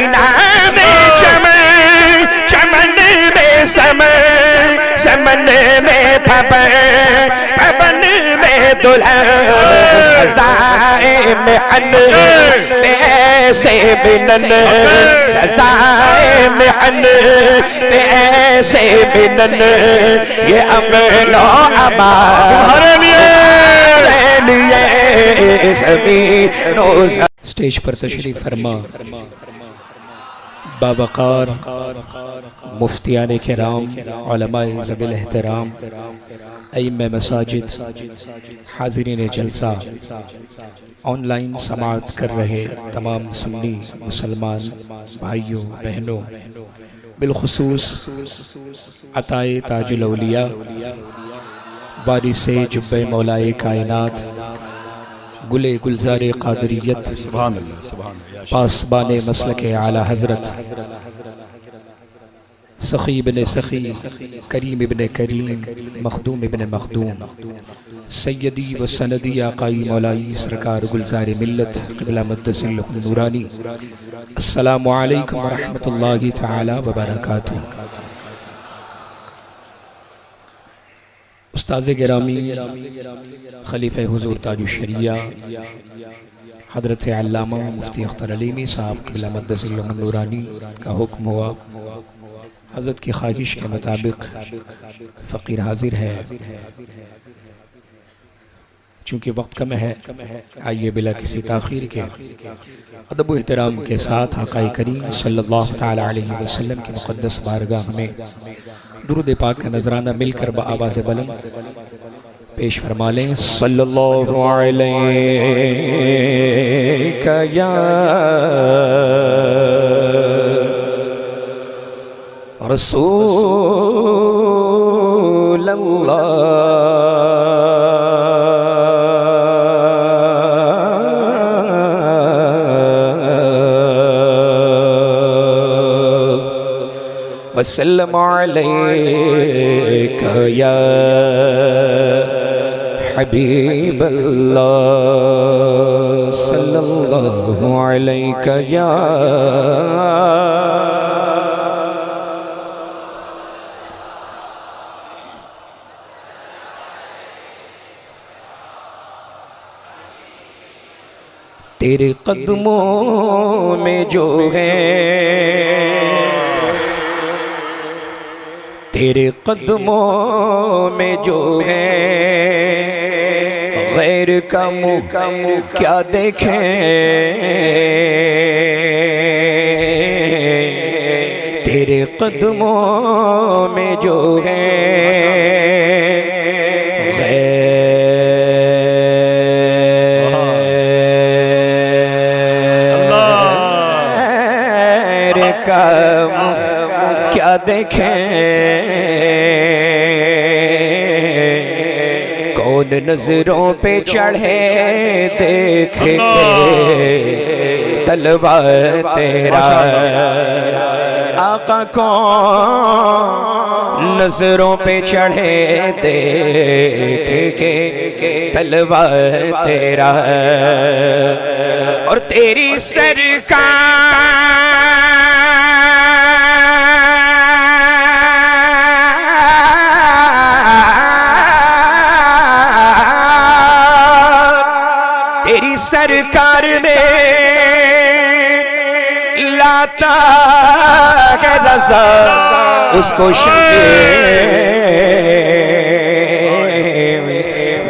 Medina में चमन, चमन में समन, समन में फबन, फबन में दुल्हन, सजाए में अन पैसे बिनन, सजाए में अन पैसे बिनन, ये अमलो अमा तुम्हारे लिए ज़मीनों। स्टेज पर तशरीफ फरमा बावकार मुफ्तियान किराम, उलमाए ज़वील एहतराम, अइम्मे मसाजिद, हाज़रीन जलसा, ऑनलाइन समाअत कर रहे तमाम सुन्नी मुसलमान भाइयों बहनों, बिलखुसूस अताए ताजुल औलिया वारिसे जुब्बे मौलाए कायनात, गुले गुलज़ारे क़ादरियत, सुभान अल्लाह, सुभान अल्लाह, पासबाने मसलके आला हज़रत सखी इब्ने सखी, करीम इब्ने करीम, मखदूम इब्ने मखदूम, सैयदी व सनदी आकाई मौलाई सरकार गुलज़ारे मिल्लत क़िबला मद्दसिल्लहुल नूरानी, अस्सलामु अलैकुम व रहमतुल्लाहि तआला व बरकातुहू। उस्ताज़ गिरामी खलीफ़े हुज़ूर ताजुश्शरिया हज़रत अल्लामा मुफ्ती अख्तर अलीमी साहब क़िबला मद्दसिल्लहुल नूरानी का हुक्म हुआ, हज़रत की ख्वाहिश के मुताबिक फ़कीर हाजिर है। चूँकि वक्त कम है, आइए बिला किसी ताख़ीर के अदब व एहतराम के साथ आक़ाए करीम सल्लल्लाहु तआला अलैहि वसल्लम की मुक़द्दस बारगाह में दुरूद पाक का नजराना मिलकर बआवाज़ बुलंद पेश फरमा लें। सल्लल्लाहु अलैका या रसूल अल्लाह, वसल्लम अलैका या हबीब अल्लाह, सल्लल्लाहु अलैका या तेरे कदमों में जो है, तेरे कदमों में जो है, गैर का मुँह क्या देखें, तेरे कदमों में जो है, गैर का मुँह क्या देखें, कौन नजरों पे चढ़े देखे तलवा तेरा, आका कौन नजरों पे चढ़े देखे के तलवा तेरा, और तेरी सरकार सरकार ने लाता है रज़ा उसको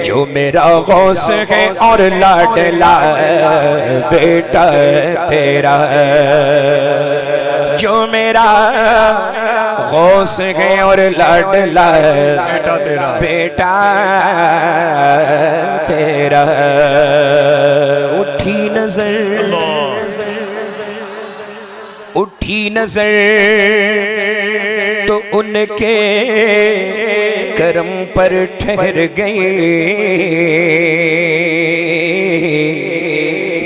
जो मेरा गौस है और लाडला बेटा तेरा, जो मेरा गौस है और लाडला बेटा तेरा, बेटा तेरा। उठी नजर, उठी नजर तो उनके करम पर ठहर गई,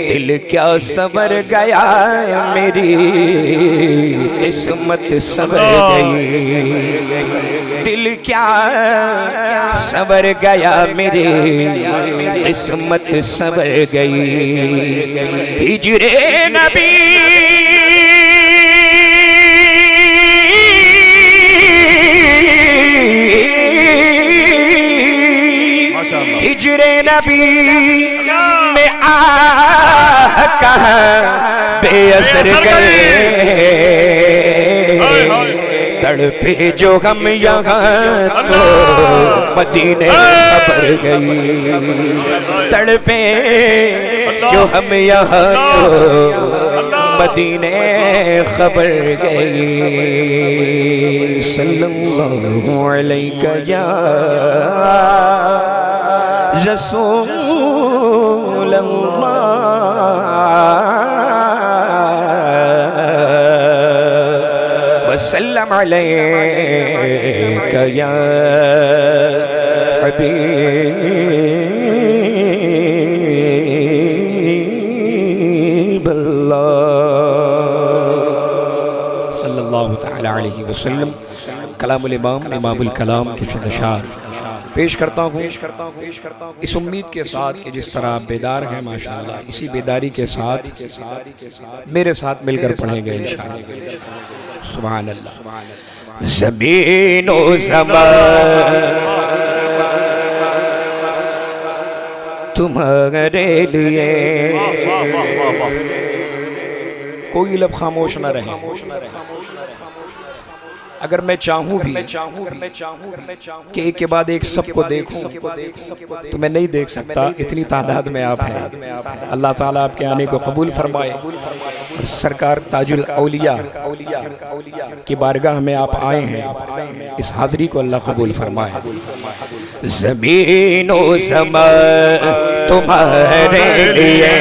दिल क्या सवर गया मेरी किस्मत सवर गई, दिल क्या सवर गया मेरी किस्मत सवर गई। हिजरे नबी नबी में आह कहाँ बेअसर गए, तड़पे जो हम यहाँ तो मदीने खबर गई, तड़पे जो हम यहाँ तो मदीने खबर गई। सल्लल्लाहु अलैहि या रसूल अल्लाह वसल्लम अलैका या हबीब अल्लाह सल्लल्लाहु तआला अलैहि वसल्लम। कलामुल इमाम इमामुल कलाम के चंद अशार पेश करता हूँ इस उम्मीद के साथ कि जिस तरह आप बेदार हैं माशाअल्लाह, इसी बेदारी के साथ मेरे साथ मिलकर पढ़ेंगे इंशाअल्लाह। सुभान अल्लाह। ज़मीन ओ ज़मान तुम्हारे लिए, कोई लब खामोश न रहे। अगर मैं चाहूँ भी कि एक के बाद एक सबको देखूं तो मैं नहीं देख सकता, इतनी तादाद में आप हैं। अल्लाह ताला आपके आने को कबूल फरमाए और सरकार ताजुल औलिया की बारगाह में आप आए हैं, इस हाज़री को अल्लाह कबूल फरमाए। ज़मीन ओ ज़मान तुम्हारे लिए,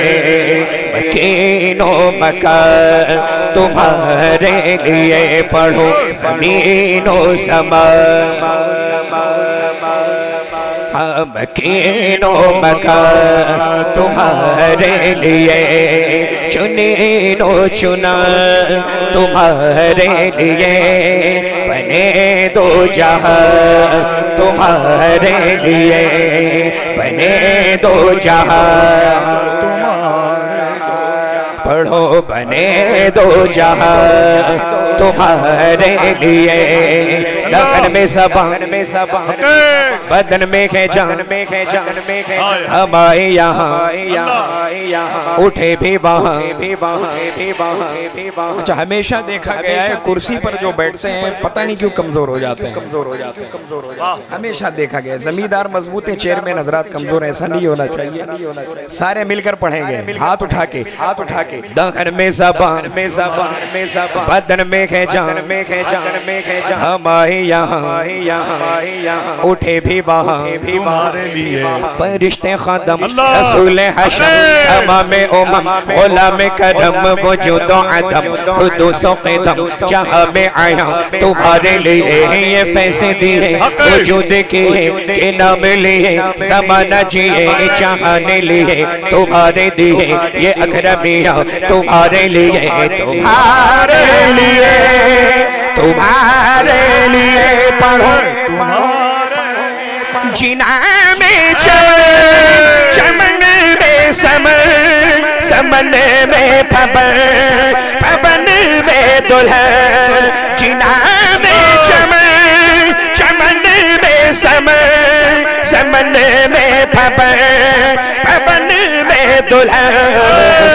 मकीन ओ मकान तुम्हारे लिए, पढ़ो ज़मीन ओ ज़मान, मकीन ओ मकान तुम्हारे लिए, चुनीन ओ चुना तुम्हारे लिए, बने दो जहां तुम्हारे लिए, बने दो जहां पढ़ो, बने दो जहां तुम्हारे लिए। लगन में ज़बान बदन में है जान, हमारे यहाँ उठे भी वहाँ। अच्छा, हमेशा देखा गया है कुर्सी पर जो बैठते हैं पता नहीं क्यों कमजोर हो जाते हैं, हमेशा देखा गया है। जमींदार मजबूत है, चेयरमैन हजरात कमजोर है, ऐसा नहीं होना चाहिए। सारे मिलकर पढ़ेंगे, हाथ उठा के दहन में ज़बान बदन में है जान, हमारे यहाँ उठे भी वहाँ तुम्हारे लिए। फरिश्ते खादम रसूल हशम तमाम उम्म गुलाम करम वजूद अदम हुदूस क़दम जहाँ में आया तुम्हारे लिए, ये फैसे दिए वजूद किए के नाम लिए, ज़माना जिए चाहने लिए तुम्हारे दिए, ये अकरमिया तुम्हारे लिए, तुम्हारे लिए, तुम्हारे लिए पढ़ो। जिना में चमन में समन में पवन में दुल्हन, जिना में चमन में समन में पवन में दुल्हन,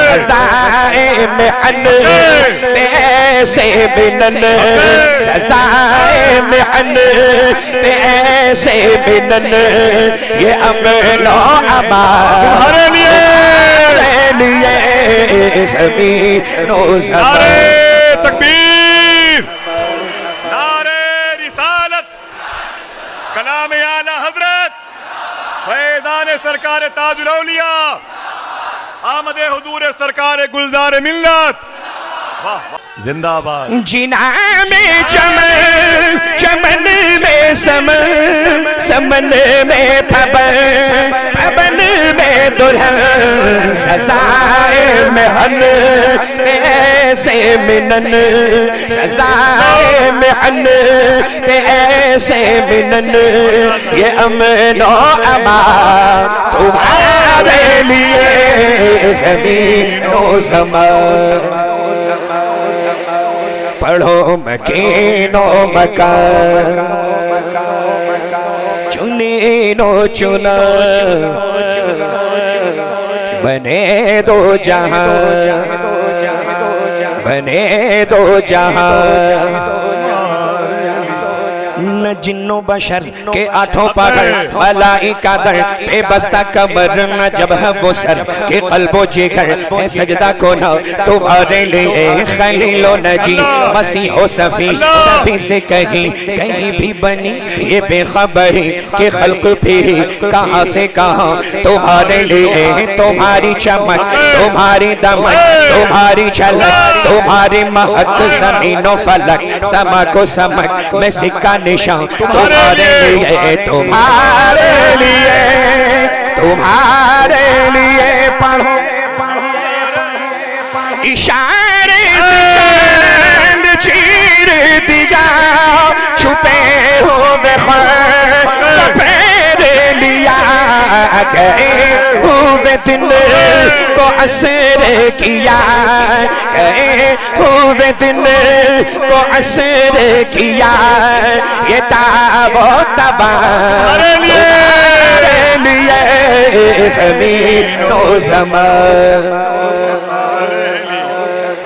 सजाए में अन ऐसे बिनन, सजाए में अन ऐसे बिनन, ये अमलो अमा तुम्हारे लिए ज़मीनो ज़मान। तकबीर, नारे रिसालत, कलाम आला हजरत फैज़ान सरकार ताजुल औलिया, आमदे हुजूर सरकार गुलजार मिल्लत, जिंदाबाद। जिना में चमन में समन में पवन में दुल्हन, सजाए में हन ऐसे मिनन, सजाए में हन ऐसे मिनन, ये अमनो अमा तुम्हारे लिए ज़मीनो ज़मान। पढ़ो मकीनो मकान चुनीनो चुना बने दो जहां, बने दो जहां, न जिन्नो बशर के आठों पगर, मलाइका दर बेबस्ता कबर, न जब है वो सर के कल्बो जिगर है सजदा को न तुम्हारे लिए खलीलो नजी मसीहो सफी सभी से कहीं कहीं भी बनी ये बेखबरी के खल्क फिरी कहाँ से कहाँ तुम्हारे लिए, तुम्हारी चमक तुम्हारी दमक तुम्हारी झलक तुम्हारी महक, ज़मीनो फलक समा को समक में सिक्का निशान तुम्हारे लिए, तुम्हारे लिए, तुम्हारे लिए पढ़ो इशारे से चांद चीर दिया छुपे हुए फेर लिया गए हुए दिन को असर किया, गए हुए दिन को असर किया, ये ताबो तबा लिए ज़मीनो ज़मान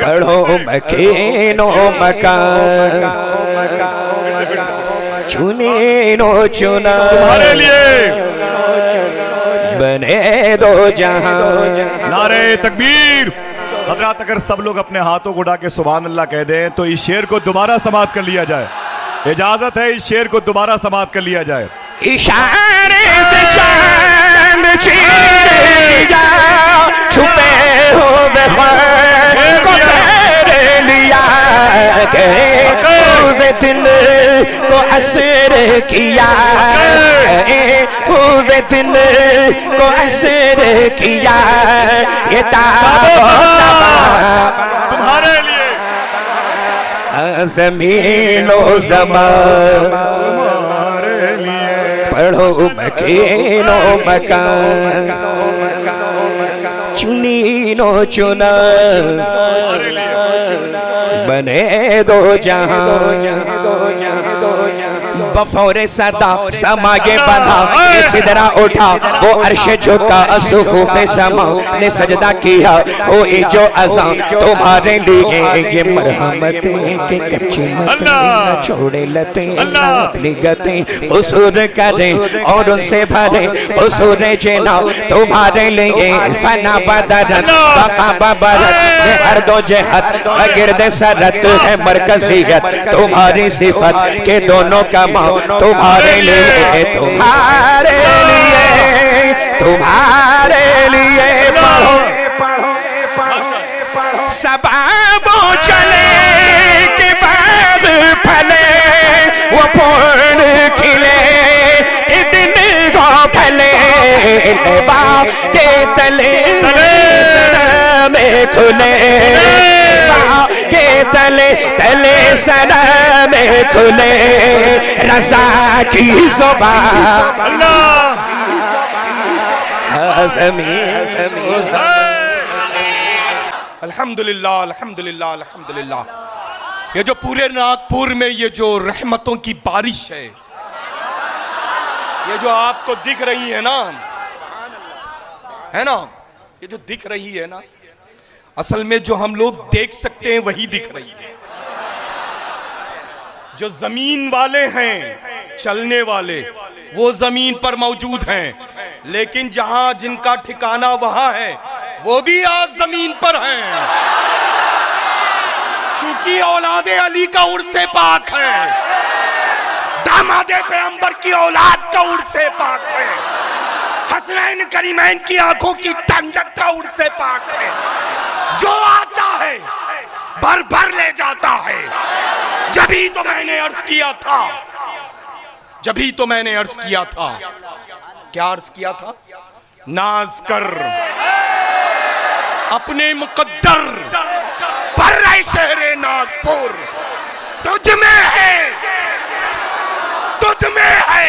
कड़ो मकीनो मकान चुनीनो चुना तुम्हारे लिए बने दो जहां। नारे तकबीर। हजरात अगर सब लोग अपने हाथों को उठा के सुभान अल्लाह कह दें तो इस शेर को दोबारा समाप्त कर लिया जाए। इजाजत है इस शेर को दोबारा समाप्त कर लिया जाए। इशारे से चांद चीर दिया छुपे हुए को फेर लिया, गए हुए दिन को असर किया, गए हुए दिन को असर किया, ये तुम्हारे लिए ज़मीनो ज़मान पढ़ो मकीनो मकान चुनीनो चुना बने दो जहां, बफौरे सदा समागे बंधा ये सिदरा उठा वो अर्श झुका असुफूफे समा ने सजदा किया हो जो अज़ां तुम्हारे लिए, ये मरहमतें के कच्ची मतें छोड़े लते अपनी गतें कसूर करें और उनसे भरे कसूर जेना तुम्हारे लिए फना बदरत बका बबरत हर दो जहत गिरद सरत है मरकजियत तुम्हारी सिफत के दोनों का तुम्हारे लिए, तुम्हारे लिए, तुम्हारे लिए पढ़ो सबाबो चले के बाद फले वो फूल खिले के दिन को फले लेवा के तले में खुले के तले तले सना में खुले रज़ा की ज़ुबान अल्हम्दुलिल्लाह अल्हम्दुलिल्लाह अल्हम्दुलिल्लाह। ये जो पूरे नागपुर में ये जो रहमतों की बारिश है, ये जो आपको दिख रही है ना, ये जो दिख रही है ना, असल में जो हम लोग देख सकते हैं वही दिख रही है। जो जमीन वाले हैं चलने वाले वो जमीन पर मौजूद हैं, लेकिन जहां जिनका ठिकाना वहां है वो भी आज जमीन पर हैं। चूंकि औलादे अली का उर्से पाक है, दामादे पैगंबर की औलाद का उर्से पाक है, हसनैन करीमैन की आंखों की ठंडक का उर्से पाक है। जो आता है भर भर ले जाता है। जभी तो मैंने अर्ज किया था, जभी तो मैंने अर्ज किया था, क्या अर्ज किया था? नाज कर अपने मुकद्दर पर शहरे नागपुर, तुझ में है, तुझ में है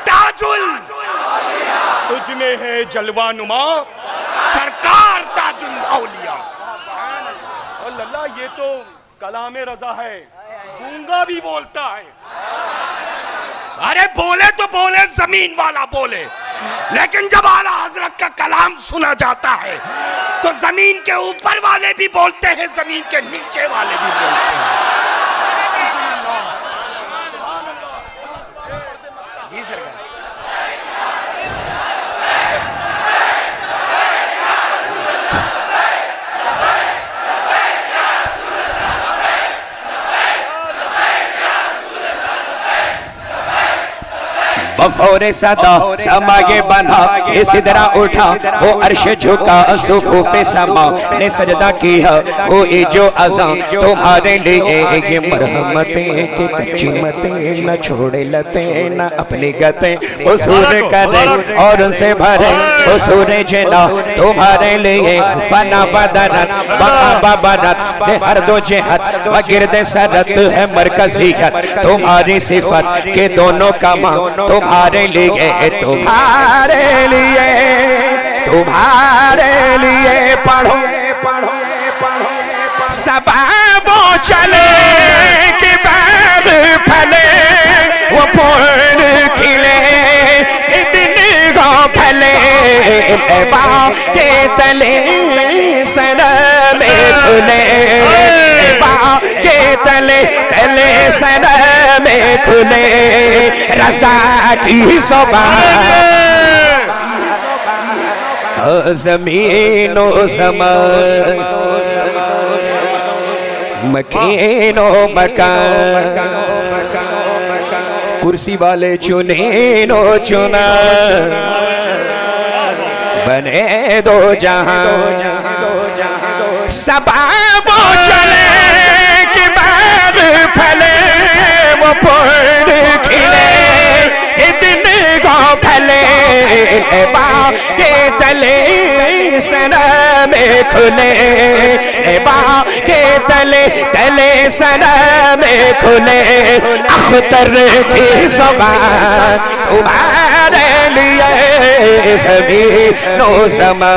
ताजुल, तुझ में है जलवा नुमा सरकार ताजुल औलिया। अल्लाह, ये तो कलामे रजा है, गूंगा भी बोलता है। अरे बोले तो बोले, जमीन वाला बोले, लेकिन जब आला हजरत का कलाम सुना जाता है तो जमीन के ऊपर वाले भी बोलते हैं, जमीन के नीचे वाले भी बोलते हैं। जी सरकार। बफौरे सदा समागे बना ये सिदरा उठा वो अर्श झुका सुफूफे समा ने सजदा किया वो ये जो अज़ां तुम्हारे लिए ये मरहमतें के कच्ची मतें न छोड़े लते न अपनी गते उसूर करे और उनसे भरे उसूर जना तुम्हारे लिए फना बदरत बका बरत से हर दो जिहत वगिरद सरत है मरकजियत तुम्हारी सिफत के दोनों कामा तुम्हारे लिए तुम्हारे लिए पढ़ो सबा चले कि बाग फले वो फूल खिले दिन गो फले के तले सनम खुले के तले तले सनम खुले रसा की सोबा ज़मीनो ज़मान मकीनो मकान कुर्सी वाले चुने नो चुना बने दो जहां सबा वो चले कि बाग फले वो फूल खिले दिन को फले के तले सना में खुले के तले तले सना में खुले अख्तर की सभा तुम्हारे लिए सभी नो समा।